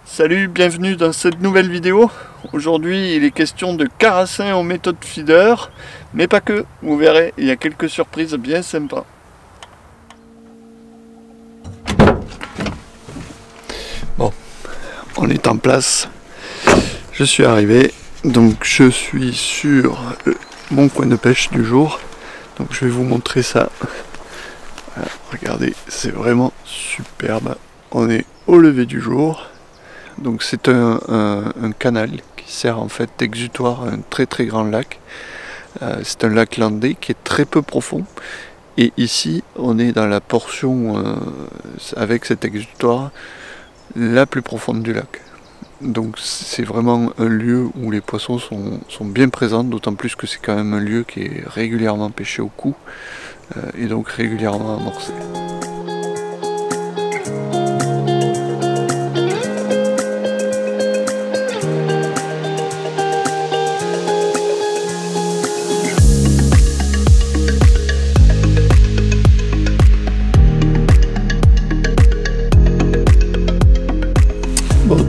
Salut, bienvenue dans cette nouvelle vidéo. Aujourd'hui il est question de carassins en méthode feeder, mais pas que, vous verrez, il y a quelques surprises bien sympas. Bon, on est en place, je suis arrivé, donc je suis sur mon coin de pêche du jour, donc je vais vous montrer ça. Voilà, regardez, c'est vraiment superbe, on est au lever du jour. Donc c'est un canal qui sert en fait d'exutoire à un très grand lac. C'est un lac landais qui est très peu profond. Et ici on est dans la portion avec cet exutoire la plus profonde du lac. Donc c'est vraiment un lieu où les poissons sont bien présents, d'autant plus que c'est quand même un lieu qui est régulièrement pêché au coup et donc régulièrement amorcé.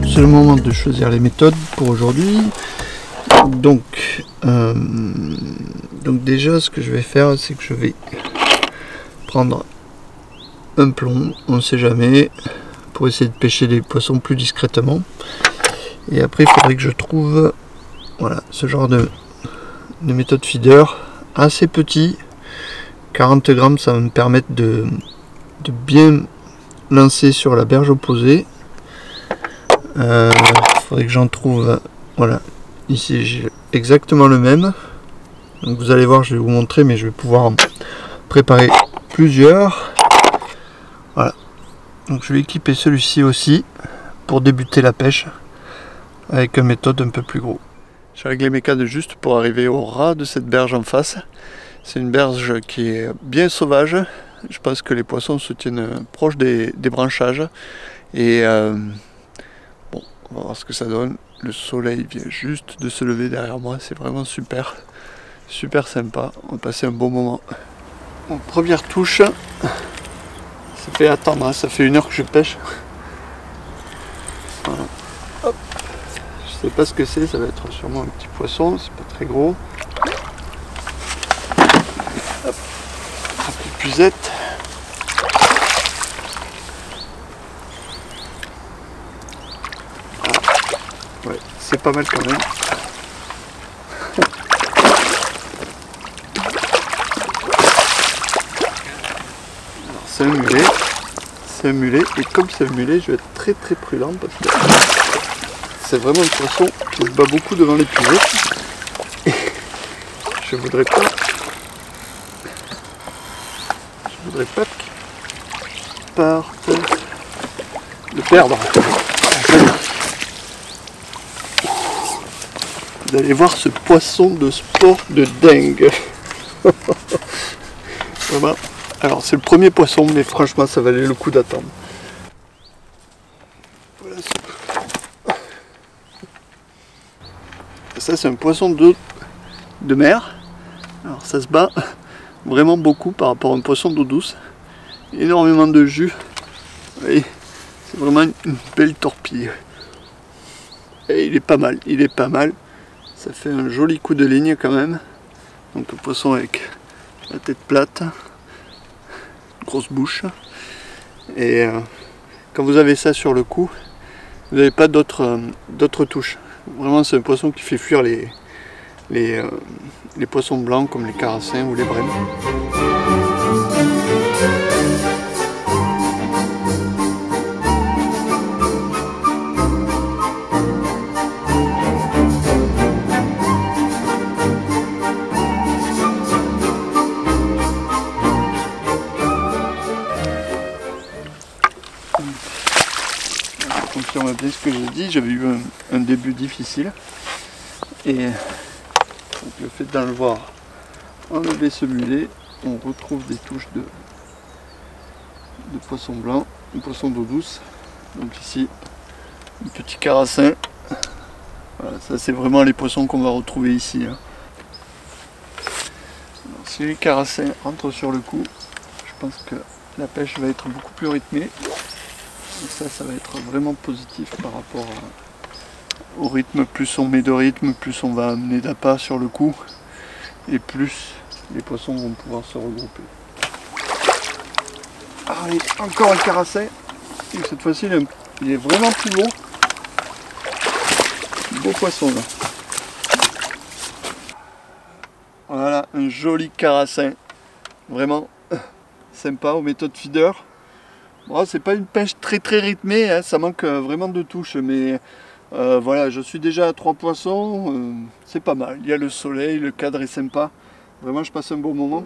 C'est le moment de choisir les méthodes pour aujourd'hui. Donc déjà ce que je vais faire, c'est que je vais prendre un plomb, on ne sait jamais, pour essayer de pêcher les poissons plus discrètement. Et après il faudrait que je trouve voilà, ce genre de méthode feeder assez petit. 40 grammes, ça va me permettre de bien lancer sur la berge opposée. Faudrait que j'en trouve, voilà, ici j'ai exactement le même, donc vous allez voir, je vais vous montrer, mais je vais pouvoir en préparer plusieurs. Voilà, donc je vais équiper celui-ci aussi pour débuter la pêche avec une méthode un peu plus gros. J'ai réglé mes cadres juste pour arriver au ras de cette berge en face. C'est une berge qui est bien sauvage, je pense que les poissons se tiennent proches des branchages et on va voir ce que ça donne. Le soleil vient juste de se lever derrière moi, c'est vraiment super sympa, on va passer un bon moment. Bon, première touche, ça fait attendre, hein. Ça fait 1 heure que je pêche. Voilà. Hop. Je sais pas ce que c'est, ça va être sûrement un petit poisson, c'est pas très gros. Hop. Un peu de puisette. Ouais, c'est pas mal quand même. Alors c'est un mulet, et comme c'est un mulet, je vais être très prudent parce que c'est vraiment un poisson qui se bat beaucoup devant les puisettes. Je voudrais pas qu'il parte, le perdre. Vous allez voir ce poisson de sport de dingue. Voilà. Alors c'est le premier poisson, mais franchement ça valait le coup d'attendre. Voilà. Ça c'est un poisson de mer. Alors ça se bat vraiment beaucoup par rapport à un poisson d'eau douce. Énormément de jus. Et c'est vraiment une belle torpille. Et il est pas mal. Ça fait un joli coup de ligne quand même. Donc le poisson avec la tête plate, grosse bouche. Et quand vous avez ça sur le cou, vous n'avez pas d'autres touches. Vraiment c'est un poisson qui fait fuir les poissons blancs comme les carassins ou les brèmes. Je confirme bien ce que j'ai dit, j'avais eu un début difficile et donc le fait d'en voir enlever ce mulet, on retrouve des touches de poisson blanc, de poisson d'eau douce. Donc ici, un petit carassin. Voilà, ça c'est vraiment les poissons qu'on va retrouver ici. Hein. Alors, si les carassins rentrent sur le coup, je pense que la pêche va être beaucoup plus rythmée. Donc ça va être vraiment positif par rapport au rythme. Plus on met de rythme, plus on va amener d'appât sur le coup, et plus les poissons vont pouvoir se regrouper. Allez, encore un carasset. Et cette fois-ci, il est vraiment plus beau. Beau poisson là. Voilà, un joli carassin. Vraiment sympa aux méthodes feeder. Bon, c'est pas une pêche très rythmée, hein, ça manque vraiment de touche, mais voilà, je suis déjà à 3 poissons, c'est pas mal. Il y a le soleil, le cadre est sympa. Vraiment, je passe un bon moment.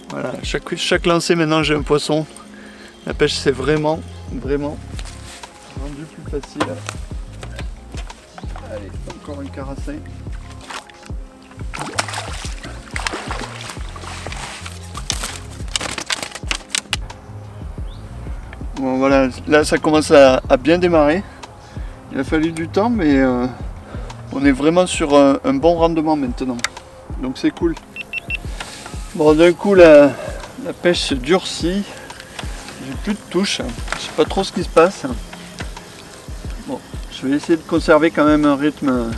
Voilà, chaque lancée maintenant j'ai un poisson. La pêche c'est vraiment rendu plus facile. Allez, encore un carassin. Bon voilà, là ça commence à bien démarrer. Il a fallu du temps, mais on est vraiment sur un bon rendement maintenant. Donc c'est cool. Bon, d'un coup la pêche se durcit. J'ai plus de touche. Je sais pas trop ce qui se passe. Bon, je vais essayer de conserver quand même un rythme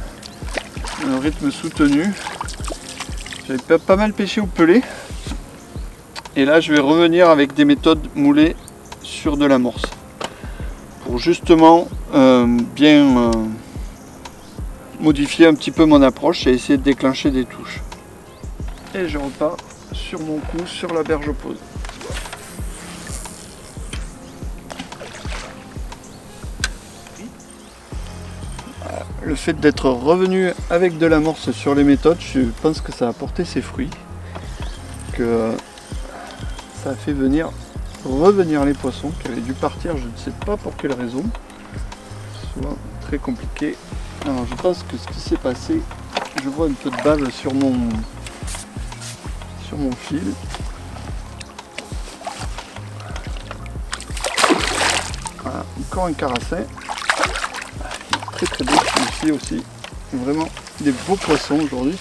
soutenu. J'avais pas mal pêché au pelé. Et là je vais revenir avec des méthodes moulées sur de l'amorce. Pour justement bien modifier un petit peu mon approche et essayer de déclencher des touches. Et je repars sur mon coup, sur la berge pause. Le fait d'être revenu avec de l'amorce sur les méthodes, je pense que ça a porté ses fruits. Que ça a fait revenir les poissons qui avaient dû partir, je ne sais pas pour quelle raison. C'est souvent très compliqué. Alors je pense que ce qui s'est passé, je vois un peu de bave sur mon fil. Voilà, encore un carassin. Très beau celui-ci aussi. Vraiment des beaux poissons aujourd'hui.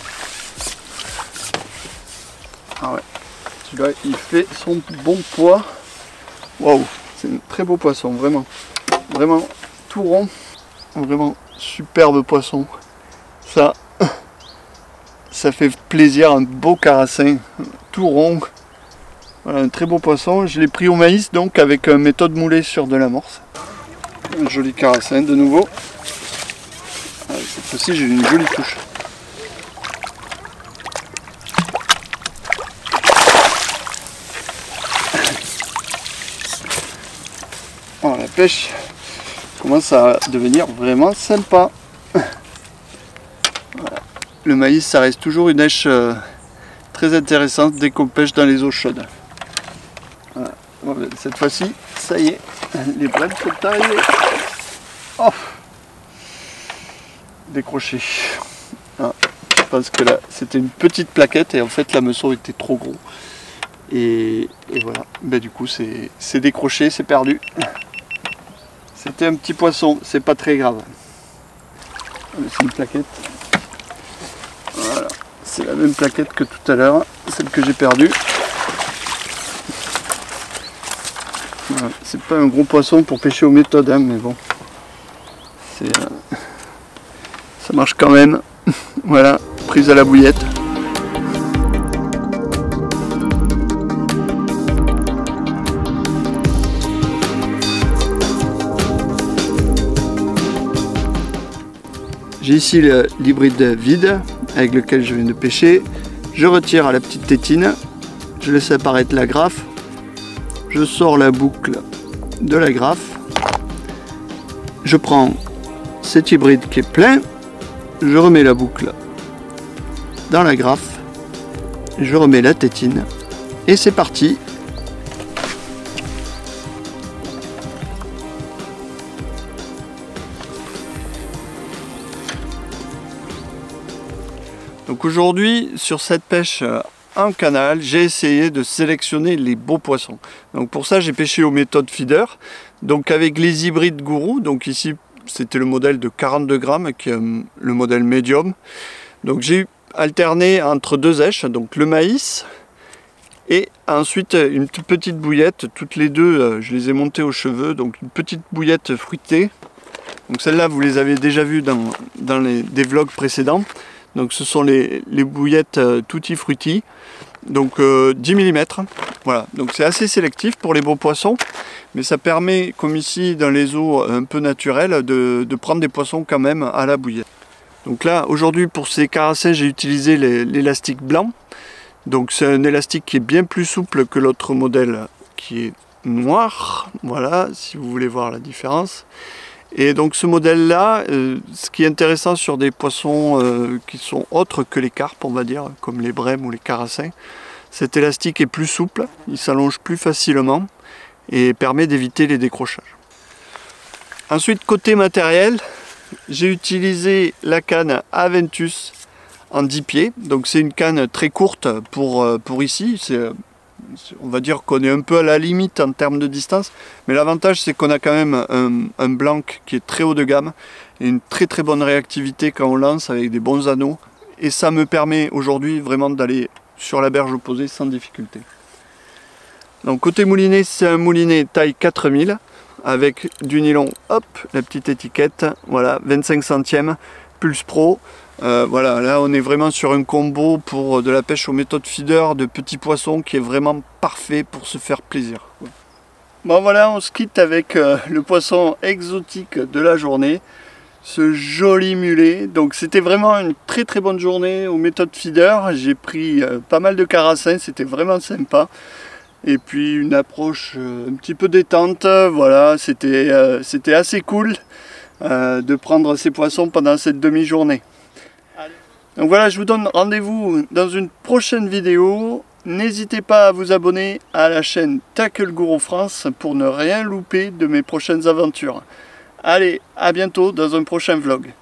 Ah ouais, celui-là il fait son bon poids. Waouh, c'est un très beau poisson, vraiment tout rond, vraiment superbe poisson. Ça fait plaisir, un beau carassin, tout rond. Voilà, un très beau poisson. Je l'ai pris au maïs donc avec méthode moulée sur de l'amorce. Un joli carassin de nouveau. Cette fois-ci j'ai une jolie touche. Oh, la pêche commence à devenir vraiment sympa. Voilà. Le maïs ça reste toujours une pêche très intéressante dès qu'on pêche dans les eaux chaudes. Voilà. Bon, cette fois-ci, ça y est, les brèves sont arrivées. Oh, décroché. Ah, je pense que là c'était une petite plaquette et en fait l'hameçon était trop gros. Et voilà, ben, du coup c'est décroché, c'est perdu. C'était un petit poisson, c'est pas très grave. C'est une plaquette. Voilà, c'est la même plaquette que tout à l'heure, celle que j'ai perdue. Voilà, c'est pas un gros poisson pour pêcher aux méthodes, hein, mais bon. Ça marche quand même. Voilà, prise à la bouillette. J'ai ici l'hybride vide avec lequel je viens de pêcher. Je retire à la petite tétine, je laisse apparaître la graffe, je sors la boucle de la graffe, je prends cet hybride qui est plein, je remets la boucle dans la graffe, je remets la tétine et c'est parti. Donc aujourd'hui, sur cette pêche en canal, j'ai essayé de sélectionner les beaux poissons. Donc pour ça, j'ai pêché aux méthodes feeder, donc avec les hybrides gourou. Donc ici, c'était le modèle de 42 grammes, qui est le modèle médium. Donc j'ai alterné entre deux èches, donc le maïs et ensuite une toute petite bouillette. Toutes les deux, je les ai montées aux cheveux, donc une petite bouillette fruitée. Donc celle-là, vous les avez déjà vues dans des vlogs précédents. Donc ce sont les bouillettes tutti frutti, donc 10 mm. Voilà, donc c'est assez sélectif pour les beaux poissons, mais ça permet, comme ici dans les eaux un peu naturelles, de prendre des poissons quand même à la bouillette. Donc là, aujourd'hui, pour ces carassins, j'ai utilisé l'élastique blanc. Donc c'est un élastique qui est bien plus souple que l'autre modèle qui est noir. Voilà, si vous voulez voir la différence. Et donc ce modèle-là, ce qui est intéressant sur des poissons qui sont autres que les carpes, on va dire, comme les brèmes ou les carassins, cet élastique est plus souple, il s'allonge plus facilement et permet d'éviter les décrochages. Ensuite, côté matériel, j'ai utilisé la canne Aventus en 10 pieds. Donc c'est une canne très courte pour ici. On va dire qu'on est un peu à la limite en termes de distance, mais l'avantage c'est qu'on a quand même un blanc qui est très haut de gamme et une très très bonne réactivité quand on lance avec des bons anneaux, et ça me permet aujourd'hui vraiment d'aller sur la berge opposée sans difficulté. Donc côté moulinet, c'est un moulinet taille 4000 avec du nylon, hop, la petite étiquette, voilà, 25 centièmes, Pulse Pro. Voilà, là on est vraiment sur un combo pour de la pêche aux méthodes feeder de petits poissons qui est vraiment parfait pour se faire plaisir. Bon voilà, on se quitte avec le poisson exotique de la journée, ce joli mulet. Donc c'était vraiment une très très bonne journée aux méthodes feeder. J'ai pris pas mal de carassins, c'était vraiment sympa. Et puis une approche un petit peu détente, voilà, c'était assez cool de prendre ces poissons pendant cette demi-journée. Donc voilà, je vous donne rendez-vous dans une prochaine vidéo. N'hésitez pas à vous abonner à la chaîne Tackle Gourou France pour ne rien louper de mes prochaines aventures. Allez, à bientôt dans un prochain vlog.